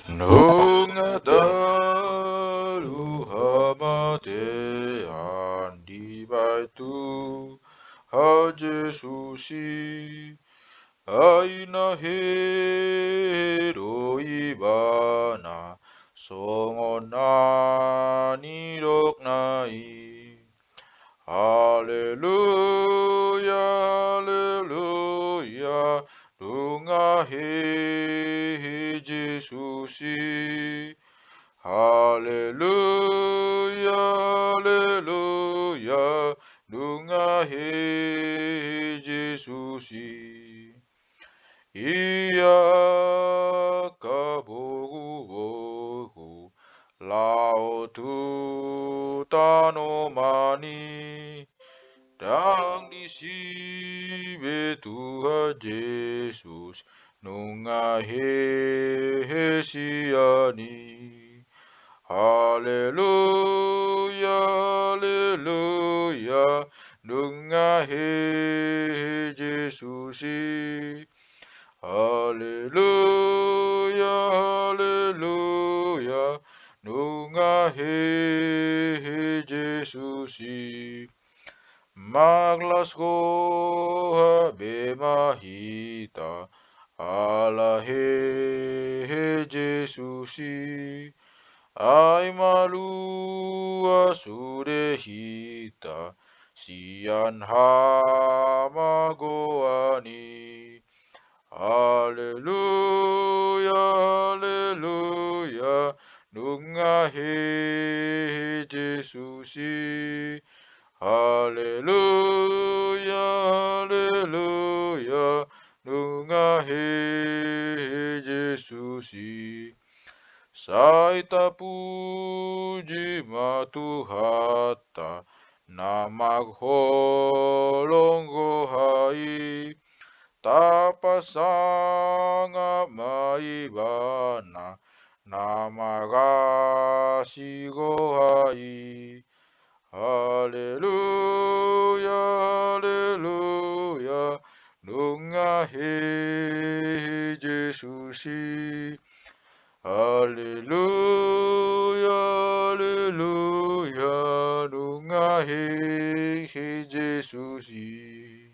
Nung dalu hamatean di baitu ha Jesusi aina hero ibana songonani nai. Haleluya, haleluya, lungahi Jesusi. Haleluya, haleluya, lungahi Jesusi. Ia kabogu lao tu tano mani. Dang di sibe Tuhan Yesus nunga siani. Haleluya, haleluya, nunga Yesusi. Haleluya, haleluya, nunga Yesusi. Maglasgo habe mahita ala he Jesusi ai malua surehita sian hamagoani. Haleluya, haleluya, nunga he Jesusi. Haleluya, haleluya, nunga he Jesusi. Saita puji matuhatta na magholonggo hai. Tapasanga maibana na magasigo hai. Haleluya, haleluya, nunga he Jesusi. Haleluya, haleluya, nunga he Jesusi.